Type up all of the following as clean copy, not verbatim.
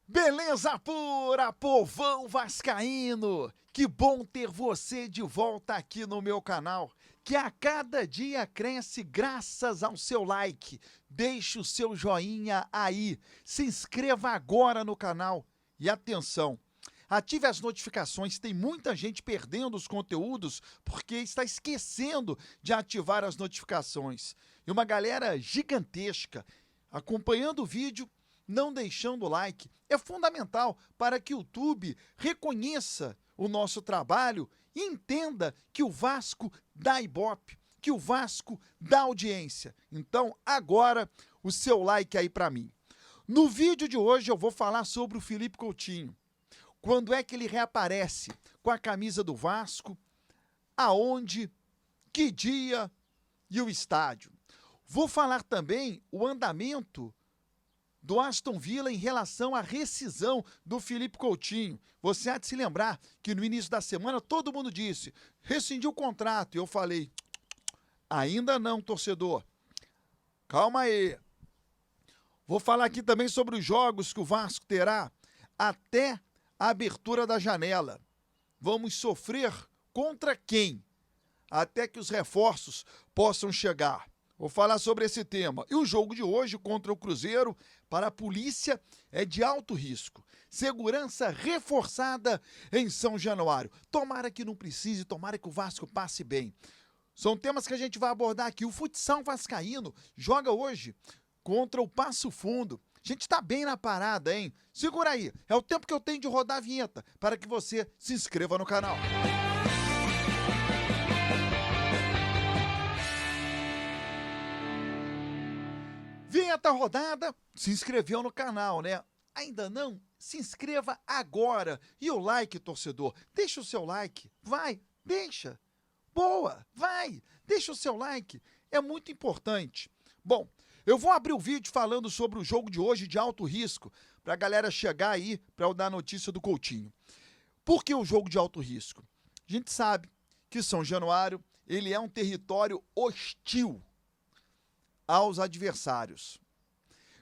Beleza pura, povão vascaíno! Que bom ter você de volta aqui no meu canal, que a cada dia cresce graças ao seu like. Deixe o seu joinha aí, se inscreva agora no canal e atenção, ative as notificações. Tem muita gente perdendo os conteúdos porque está esquecendo de ativar as notificações. E uma galera gigantesca acompanhando o vídeo, não deixando o like. É fundamental para que o YouTube reconheça o nosso trabalho e entenda que o Vasco dá Ibope, que o Vasco dá audiência. Então, agora, o seu like aí para mim. No vídeo de hoje eu vou falar sobre o Felipe Coutinho. Quando é que ele reaparece com a camisa do Vasco? Aonde? Que dia? E o estádio? Vou falar também o andamento do Aston Villa em relação à rescisão do Felipe Coutinho. Você há de se lembrar que no início da semana todo mundo disse, rescindiu o contrato. E eu falei, ainda não, torcedor. Calma aí. Vou falar aqui também sobre os jogos que o Vasco terá até a abertura da janela. Vamos sofrer contra quem? Até que os reforços possam chegar. Vou falar sobre esse tema. E o jogo de hoje contra o Cruzeiro, para a polícia, é de alto risco. Segurança reforçada em São Januário. Tomara que não precise, tomara que o Vasco passe bem. São temas que a gente vai abordar aqui. O futsal vascaíno joga hoje contra o Passo Fundo. A gente tá bem na parada, hein? Segura aí, é o tempo que eu tenho de rodar a vinheta para que você se inscreva no canal. Vinheta rodada, se inscreveu no canal, né? Ainda não? Se inscreva agora. E o like, torcedor? Deixa o seu like. Vai, deixa. Boa, vai. Deixa o seu like. É muito importante. Bom, eu vou abrir o vídeo falando sobre o jogo de hoje de alto risco, para a galera chegar aí para eu dar a notícia do Coutinho. Por que o jogo de alto risco? A gente sabe que São Januário, ele é um território hostil aos adversários.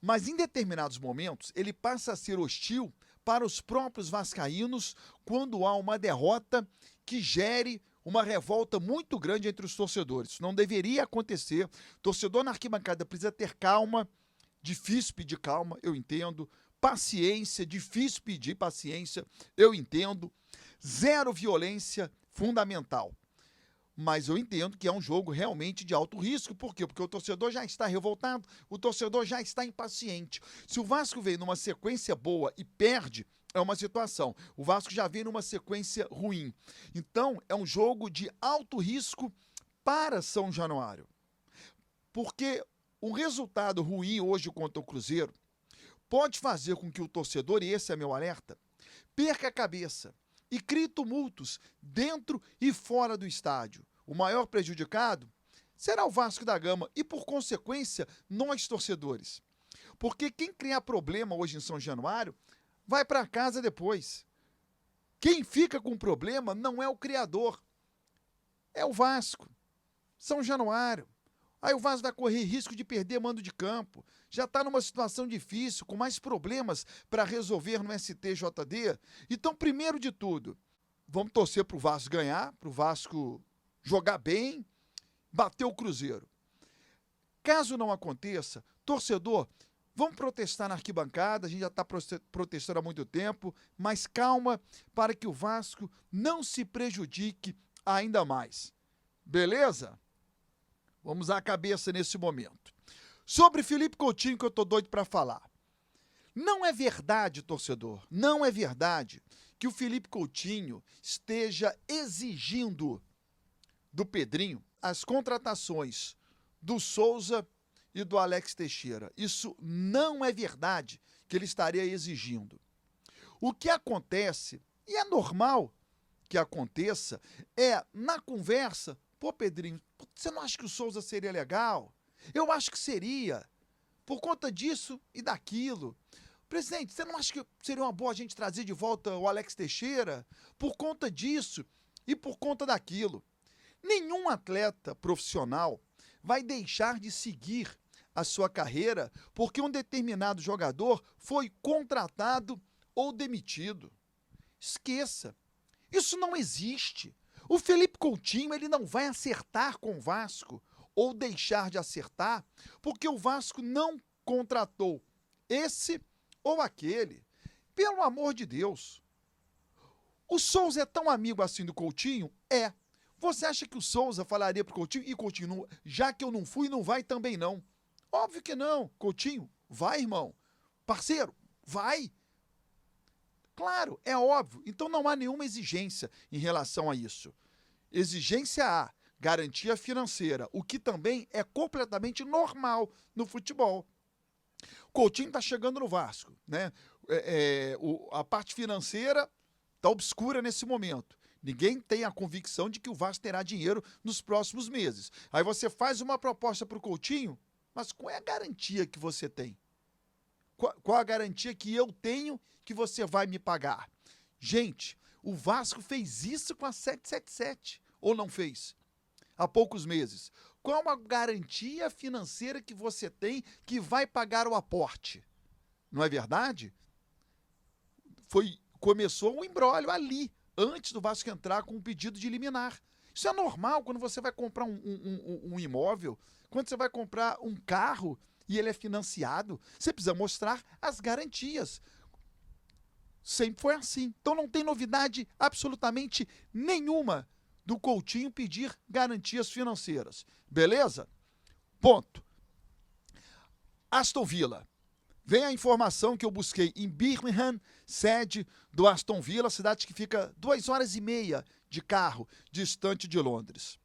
Mas em determinados momentos, ele passa a ser hostil para os próprios vascaínos quando há uma derrota que gere uma revolta muito grande entre os torcedores. Isso não deveria acontecer. Torcedor na arquibancada precisa ter calma, difícil pedir calma, eu entendo. Paciência, difícil pedir paciência, eu entendo. Zero violência, fundamental. Mas eu entendo que é um jogo realmente de alto risco. Por quê? Porque o torcedor já está revoltado, o torcedor já está impaciente. Se o Vasco vem numa sequência boa e perde, é uma situação. O Vasco já vem numa sequência ruim. Então, é um jogo de alto risco para São Januário. Porque um resultado ruim hoje contra o Cruzeiro pode fazer com que o torcedor, e esse é meu alerta, perca a cabeça e crie tumultos dentro e fora do estádio. O maior prejudicado será o Vasco da Gama e, por consequência, nós torcedores. Porque quem criar problema hoje em São Januário vai para casa depois. Quem fica com problema não é o criador, é o Vasco, São Januário. Aí o Vasco vai correr risco de perder mando de campo. Já está numa situação difícil, com mais problemas para resolver no STJD. Então, primeiro de tudo, vamos torcer para o Vasco ganhar, para o Vasco jogar bem, bater o Cruzeiro. Caso não aconteça, torcedor, vamos protestar na arquibancada, a gente já está protestando há muito tempo, mas calma para que o Vasco não se prejudique ainda mais. Beleza? Vamos à cabeça nesse momento. Sobre Felipe Coutinho, que eu tô doido para falar. Não é verdade, torcedor, não é verdade que o Felipe Coutinho esteja exigindo do Pedrinho as contratações do Souza e do Alex Teixeira. Isso não é verdade que ele estaria exigindo. O que acontece, e é normal que aconteça, é na conversa, pô, Pedrinho, você não acha que o Souza seria legal? Eu acho que seria, por conta disso e daquilo. Presidente, você não acha que seria uma boa a gente trazer de volta o Alex Teixeira? Por conta disso e por conta daquilo. Nenhum atleta profissional vai deixar de seguir a sua carreira porque um determinado jogador foi contratado ou demitido. Esqueça. Isso não existe. O Felipe Coutinho, ele não vai acertar com o Vasco ou deixar de acertar porque o Vasco não contratou esse ou aquele. Pelo amor de Deus. O Souza é tão amigo assim do Coutinho? É. Você acha que o Souza falaria pro Coutinho, e Coutinho, não, já que eu não fui, não vai também não? Óbvio que não. Coutinho, vai, irmão. Parceiro, vai. Claro, é óbvio. Então não há nenhuma exigência em relação a isso. Exigência A, garantia financeira, o que também é completamente normal no futebol. Coutinho está chegando no Vasco, né? A parte financeira está obscura nesse momento. Ninguém tem a convicção de que o Vasco terá dinheiro nos próximos meses. Aí você faz uma proposta para o Coutinho, mas qual é a garantia que você tem? Qual a garantia que eu tenho que você vai me pagar? Gente, o Vasco fez isso com a 777, ou não fez? Há poucos meses. Qual a garantia financeira que você tem que vai pagar o aporte? Não é verdade? Começou um imbróglio ali, antes do Vasco entrar com um pedido de liminar. Isso é normal quando você vai comprar um imóvel, quando você vai comprar um carro e ele é financiado, você precisa mostrar as garantias. Sempre foi assim. Então não tem novidade absolutamente nenhuma do Coutinho pedir garantias financeiras. Beleza? Ponto. Aston Villa. Vem a informação que eu busquei em Birmingham, sede do Aston Villa, cidade que fica 2h30 de carro distante de Londres.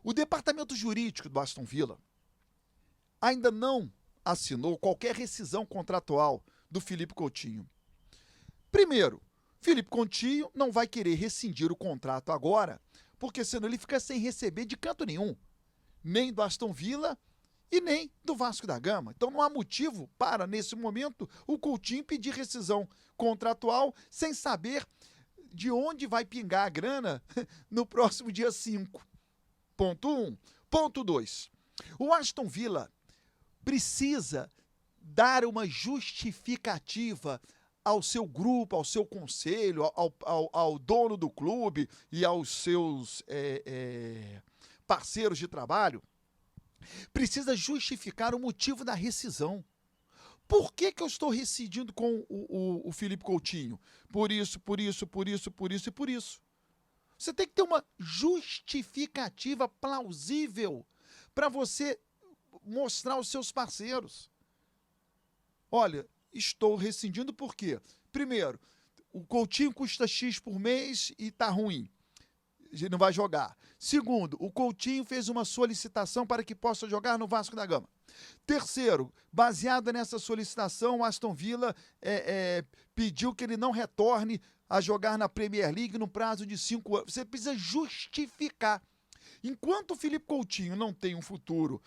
O departamento jurídico do Aston Villa ainda não assinou qualquer rescisão contratual do Felipe Coutinho. Primeiro, Felipe Coutinho não vai querer rescindir o contrato agora, porque senão ele fica sem receber de canto nenhum, nem do Aston Villa e nem do Vasco da Gama. Então não há motivo para, nesse momento, o Coutinho pedir rescisão contratual sem saber de onde vai pingar a grana no próximo dia 5. Ponto 1. Ponto 2. O Aston Villa precisa dar uma justificativa ao seu grupo, ao seu conselho, ao dono do clube e aos seus parceiros de trabalho, precisa justificar o motivo da rescisão. Por que eu estou rescindindo com o Felipe Coutinho? Por isso, por isso, por isso, por isso e por isso. Você tem que ter uma justificativa plausível para você mostrar aos seus parceiros. Olha, estou rescindindo por quê? Primeiro, o Coutinho custa X por mês e está ruim. Ele não vai jogar. Segundo, o Coutinho fez uma solicitação para que possa jogar no Vasco da Gama. Terceiro, baseado nessa solicitação, o Aston Villa pediu que ele não retorne a jogar na Premier League no prazo de 5 anos. Você precisa justificar. Enquanto o Felipe Coutinho não tem um futuro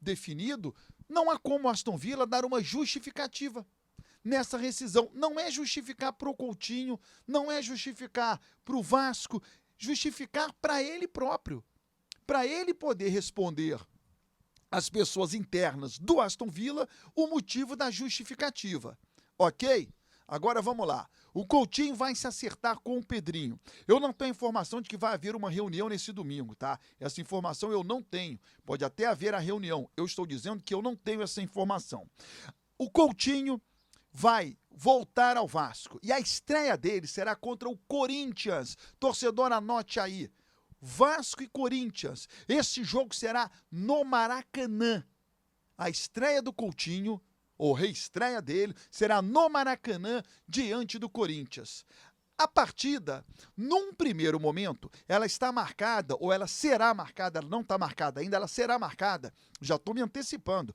definido, não há como o Aston Villa dar uma justificativa nessa rescisão. Não é justificar para o Coutinho, não é justificar para o Vasco, justificar para ele próprio, para ele poder responder às pessoas internas do Aston Villa o motivo da justificativa. Ok? Agora vamos lá. O Coutinho vai se acertar com o Pedrinho. Eu não tenho informação de que vai haver uma reunião nesse domingo, tá? Essa informação eu não tenho. Pode até haver a reunião. Eu estou dizendo que eu não tenho essa informação. O Coutinho vai voltar ao Vasco. E a estreia dele será contra o Corinthians. Torcedor, anote aí. Vasco e Corinthians. Esse jogo será no Maracanã. A estreia do Coutinho, ou reestreia dele, será no Maracanã, diante do Corinthians. A partida, num primeiro momento, ela está marcada, ou ela será marcada, ela não está marcada ainda, ela será marcada, já estou me antecipando,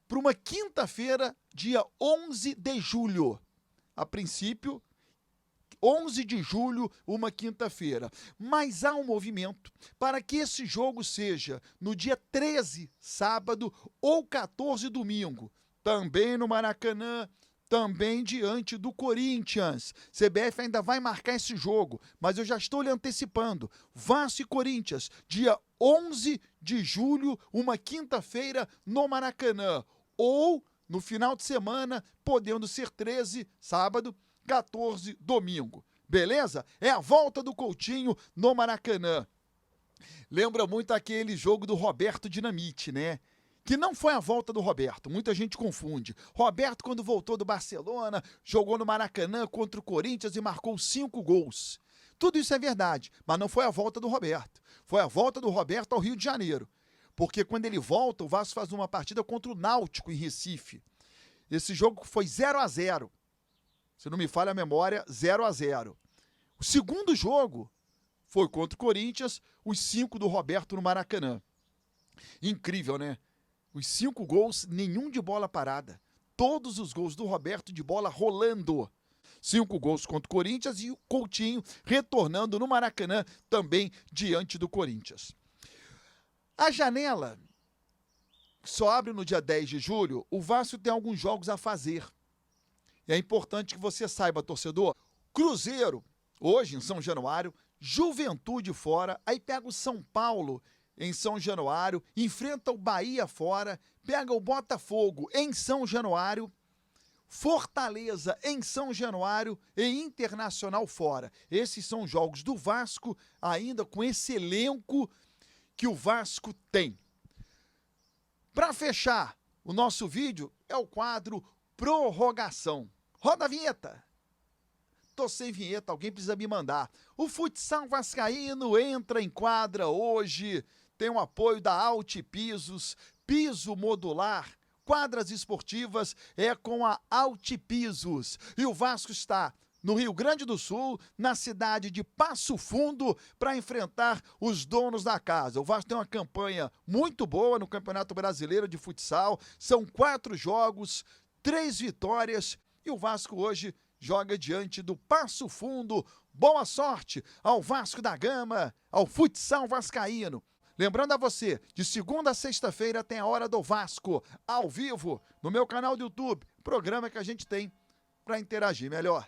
para uma quinta-feira, dia 11 de julho. A princípio, 11 de julho, uma quinta-feira. Mas há um movimento para que esse jogo seja no dia 13, sábado, ou 14, domingo. Também no Maracanã, também diante do Corinthians. CBF ainda vai marcar esse jogo, mas eu já estou lhe antecipando. Vasco e Corinthians, dia 11 de julho, uma quinta-feira, no Maracanã. ou no final de semana, podendo ser 13, sábado, 14, domingo. Beleza? É a volta do Coutinho no Maracanã. Lembra muito aquele jogo do Roberto Dinamite, né? Que não foi a volta do Roberto, muita gente confunde. Roberto, quando voltou do Barcelona, jogou no Maracanã contra o Corinthians e marcou 5 gols. Tudo isso é verdade, mas não foi a volta do Roberto. Foi a volta do Roberto ao Rio de Janeiro. Porque quando ele volta, o Vasco faz uma partida contra o Náutico em Recife. Esse jogo foi 0-0. Se não me falha a memória, 0-0. O segundo jogo foi contra o Corinthians, os 5 do Roberto no Maracanã. Incrível, né? Os 5 gols, nenhum de bola parada. Todos os gols do Roberto de bola rolando. 5 gols contra o Corinthians e o Coutinho retornando no Maracanã também diante do Corinthians. A janela só abre no dia 10 de julho. O Vasco tem alguns jogos a fazer. E é importante que você saiba, torcedor. Cruzeiro, hoje em São Januário, Juventude fora, aí pega o São Paulo em São Januário, enfrenta o Bahia fora, pega o Botafogo em São Januário, Fortaleza em São Januário e Internacional fora. Esses são os jogos do Vasco, ainda com esse elenco que o Vasco tem. Para fechar o nosso vídeo, é o quadro Prorrogação. Roda a vinheta. Tô sem vinheta, alguém precisa me mandar. O futsal vascaíno entra em quadra hoje, tem o apoio da Altipisos, piso modular, quadras esportivas é com a Altipisos. E o Vasco está no Rio Grande do Sul, na cidade de Passo Fundo, para enfrentar os donos da casa. O Vasco tem uma campanha muito boa no Campeonato Brasileiro de Futsal, são 4 jogos, 3 vitórias, e o Vasco hoje joga diante do Passo Fundo. Boa sorte ao Vasco da Gama, ao futsal vascaíno. Lembrando a você, de segunda a sexta-feira tem a Hora do Vasco, ao vivo, no meu canal do YouTube, programa que a gente tem para interagir melhor.